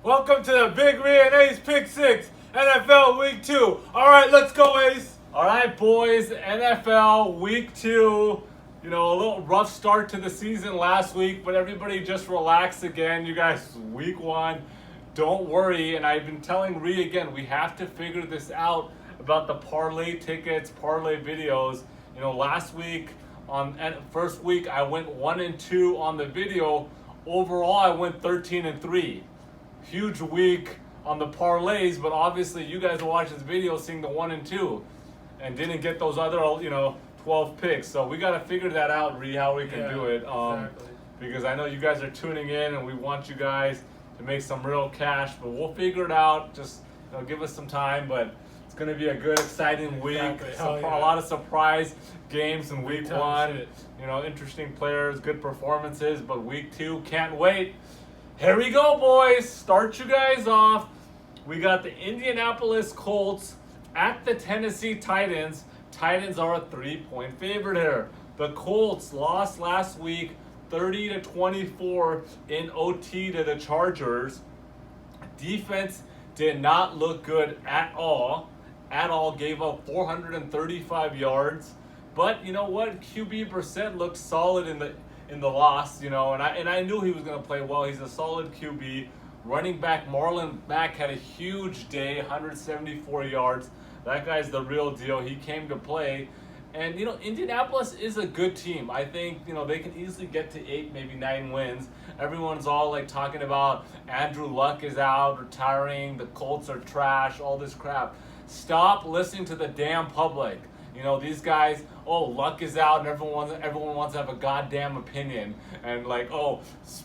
Welcome to the Big Ray and Ace Pick 6 NFL Week 2. All right, let's go, Ace. All right, boys, NFL Week 2. A little rough start to the season last week, but everybody just relax again. You guys, Week 1, don't worry. And I've been telling Ree again, we have to figure this out about the parlay tickets, parlay videos. Last week, first week, I went 1-2 on the video. Overall, I went 13-3. Huge week on the parlays, but obviously you guys are watching this video seeing the 1 and 2 and didn't get those other 12 picks. So we got to figure that out, Ree, how we can do it. Exactly. Because I know you guys are tuning in and we want you guys to make some real cash, but we'll figure it out. Just give us some time, but it's going to be a good, exciting week. Exactly. A lot of surprise games in week 1. Shit. Interesting players, good performances, but week 2, can't wait. Here we go, boys. Start you guys off. We got the Indianapolis Colts at the Tennessee Titans. Titans are a 3-point favorite here. The Colts lost last week 30-24 in OT to the Chargers. Defense did not look good at all. Gave up 435 yards. But you know what? QB Brissett looked solid in the loss, and I knew he was going to play well. He's a solid QB. Running back Marlon Mack had a huge day, 174 yards. That guy's the real deal. He came to play. And, Indianapolis is a good team. I think, they can easily get to 8, maybe 9 wins. Everyone's all, talking about Andrew Luck is out, retiring, the Colts are trash, all this crap. Stop listening to the damn public. These guys, Luck is out and everyone wants to have a goddamn opinion. And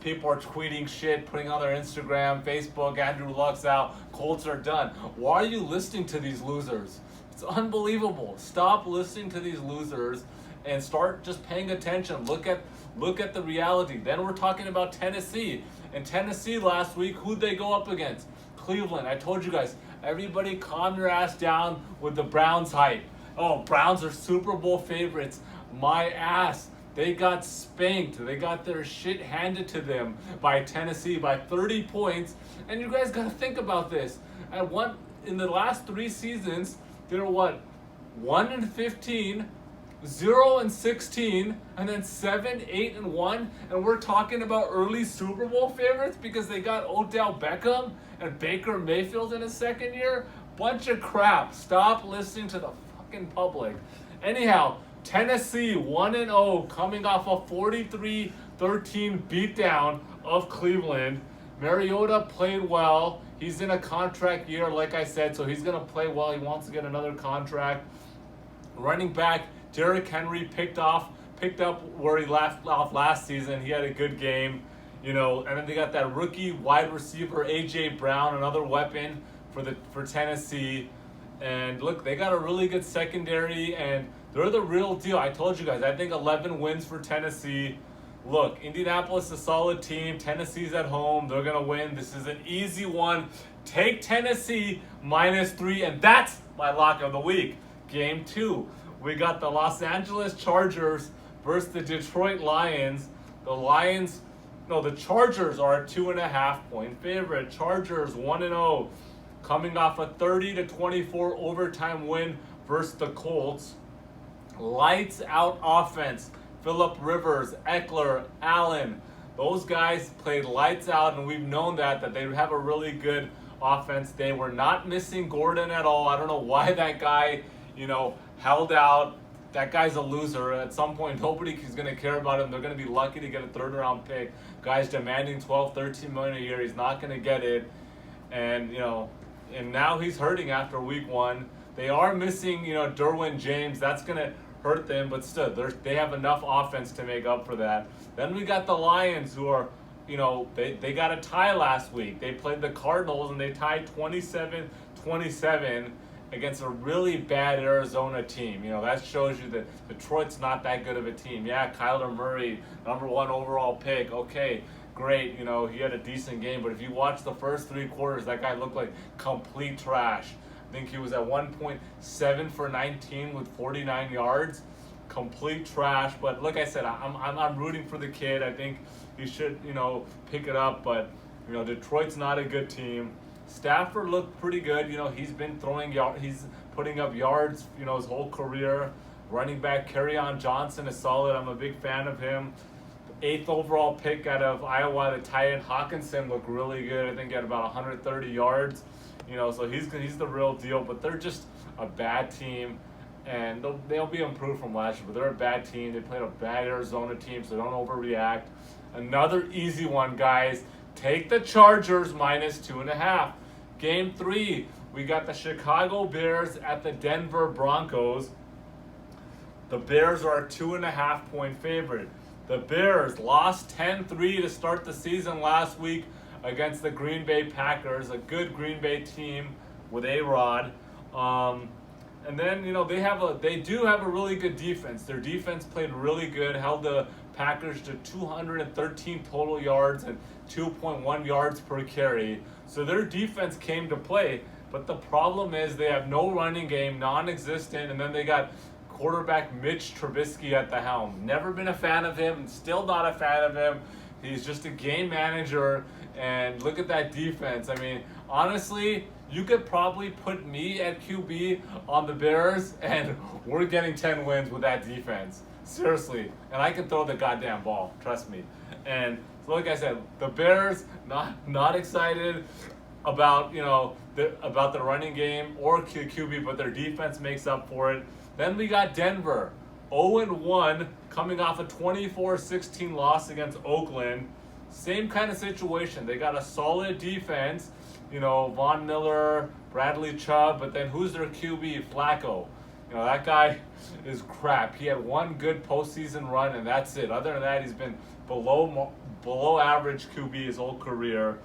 people are tweeting shit, putting on their Instagram, Facebook, Andrew Luck's out, Colts are done. Why are you listening to these losers? It's unbelievable. Stop listening to these losers and start just paying attention. Look at the reality. Then we're talking about Tennessee. And Tennessee last week, who'd they go up against? Cleveland. I told you guys, everybody calm your ass down with the Browns hype. Browns are Super Bowl favorites. My ass. They got spanked. They got their shit handed to them by Tennessee by 30 points. And you guys got to think about this. In the last 3 seasons, they're 1-15, 0-16, and then 7-8-1. And we're talking about early Super Bowl favorites because they got Odell Beckham and Baker Mayfield in his second year. Bunch of crap. Stop listening to the public. Anyhow, Tennessee 1-0 coming off a 43-13 beatdown of Cleveland. Mariota played well. He's in a contract year, like I said, so he's going to play well. He wants to get another contract. Running back Derrick Henry picked up where he left off last season. He had a good game, and then they got that rookie wide receiver AJ Brown, another weapon for Tennessee. And look, they got a really good secondary, and they're the real deal. I told you guys, I think 11 wins for Tennessee. Look, Indianapolis is a solid team. Tennessee's at home. They're going to win. This is an easy one. Take Tennessee -3, and that's my lock of the week. Game 2, we got the Los Angeles Chargers versus the Detroit Lions. The Chargers are a 2.5-point favorite. Chargers 1-0. Coming off a 30-24 overtime win versus the Colts. Lights out offense. Phillip Rivers, Eckler, Allen. Those guys played lights out, and we've known that they have a really good offense. They were not missing Gordon at all. I don't know why that guy, held out. That guy's a loser. At some point, nobody is going to care about him. They're going to be lucky to get a 3rd-round pick. Guy's demanding $12-13 million a year. He's not going to get it. And, and now he's hurting after week 1. They are missing, Derwin James. That's going to hurt them, but still, they have enough offense to make up for that. Then we got the Lions, who are, they got a tie last week. They played the Cardinals, and they tied 27-27 against a really bad Arizona team. That shows you that Detroit's not that good of a team. Yeah, Kyler Murray, number 1 overall pick. Okay, great. He had a decent game, but if you watch the first 3 quarters, that guy looked like complete trash. I think he was at 1 point 7 for 19 with 49 yards. Complete trash. But like I said, I'm rooting for the kid. I think he should, pick it up. But Detroit's not a good team. Stafford looked pretty good. He's been he's putting up yards, his whole career. Running back Kerryon Johnson is solid. I'm a big fan of him. 8th overall pick out of Iowa, the tight end Hawkinson looked really good. I think he had about 130 yards. So he's the real deal. But they're just a bad team, and they'll be improved from last year. But they're a bad team. They played a bad Arizona team, so don't overreact. Another easy one, guys. Take the Chargers -2.5. Game 3, we got the Chicago Bears at the Denver Broncos. The Bears are a 2.5-point favorite. The Bears lost 10-3 to start the season last week against the Green Bay Packers, a good Green Bay team with A-Rod. And then, they do have a really good defense. Their defense played really good, held the Packers to 213 total yards and 2.1 yards per carry. So their defense came to play. But the problem is they have no running game, non-existent, and then they got quarterback Mitch Trubisky at the helm. Never been a fan of him, still not a fan of him. He's just a game manager, and look at that defense. I mean, honestly, you could probably put me at QB on the Bears, and we're getting 10 wins with that defense. Seriously. And I can throw the goddamn ball, trust me. And so like I said, the Bears, not excited about, about the running game or QB, but their defense makes up for it. Then we got Denver, 0-1, coming off a 24-16 loss against Oakland. Same kind of situation. They got a solid defense, Von Miller, Bradley Chubb, but then who's their QB? Flacco. That guy is crap. He had one good postseason run, and that's it. Other than that, he's been below average QB his whole career.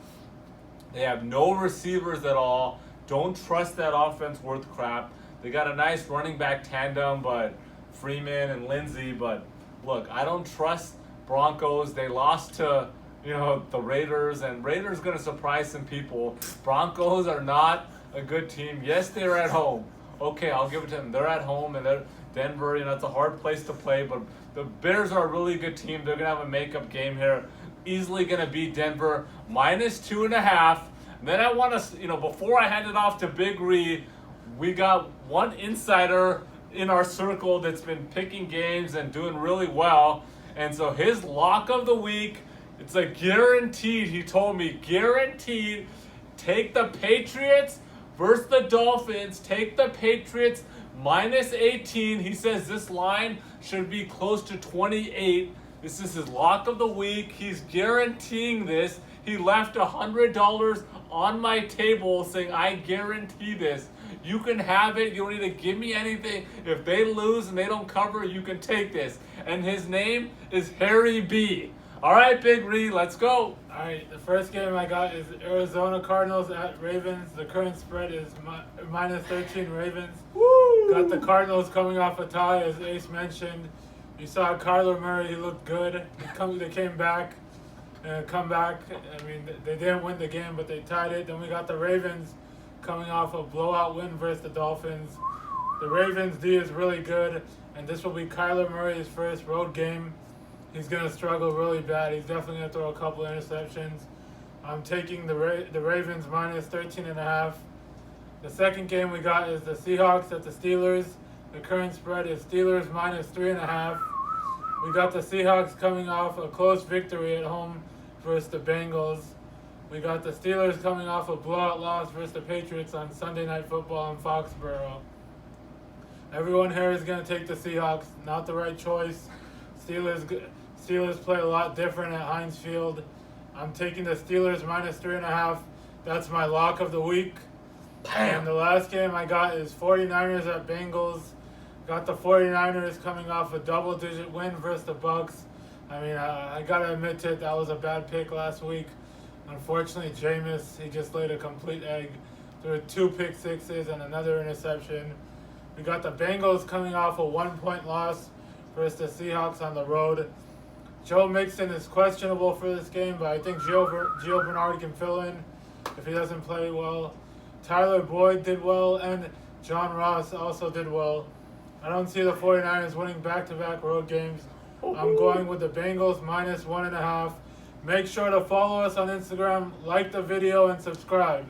They have no receivers at all. Don't trust that offense worth crap. They got a nice running back tandem, but Freeman and Lindsey. But look, I don't trust Broncos. They lost to the Raiders, and Raiders going to surprise some people. Broncos are not a good team. Yes, they're at home. Okay, I'll give it to them. They're at home, and they're Denver. It's a hard place to play, but the Bears are a really good team. They're going to have a makeup game here. Easily going to beat Denver -2.5. And then I want to, before I hand it off to Big Ree, we got one insider in our circle that's been picking games and doing really well. And so his lock of the week, it's a guaranteed, he told me, guaranteed, take the Patriots versus the Dolphins. Take the Patriots -18. He says this line should be close to 28. This is his lock of the week. He's guaranteeing this. He left $100 on my table saying, I guarantee this. You can have it. You don't need to give me anything. If they lose and they don't cover, you can take this. And his name is Harry B. All right, Big Ree, let's go. All right, the first game I got is Arizona Cardinals at Ravens. The current spread is -13 Ravens. Woo! Got the Cardinals coming off a tie, as Ace mentioned. You saw Kyler Murray, he looked good. They came back. Come back. I mean, they didn't win the game, but they tied it. Then we got the Ravens coming off a blowout win versus the Dolphins. The Ravens D is really good, and this will be Kyler Murray's first road game. He's going to struggle really bad. He's definitely going to throw a couple interceptions. I'm taking the Ravens -13.5. The second game we got is the Seahawks at the Steelers. The current spread is Steelers -3.5. We got the Seahawks coming off a close victory at home versus the Bengals. We got the Steelers coming off a blowout loss versus the Patriots on Sunday Night Football in Foxborough. Everyone here is going to take the Seahawks. Not the right choice. Steelers play a lot different at Heinz Field. I'm taking the Steelers -3.5. That's my lock of the week. Bam. And the last game I got is 49ers at Bengals. Got the 49ers coming off a double-digit win versus the Bucks. I mean, I got to admit to it, that was a bad pick last week. Unfortunately, Jameis, he just laid a complete egg. There were 2 pick sixes and another interception. We got the Bengals coming off a 1-point loss versus the Seahawks on the road. Joe Mixon is questionable for this game, but I think Gio Bernard can fill in if he doesn't play well. Tyler Boyd did well, and John Ross also did well. I don't see the 49ers winning back-to-back road games. I'm going with the Bengals -1.5. Make sure to follow us on Instagram, like the video, and subscribe.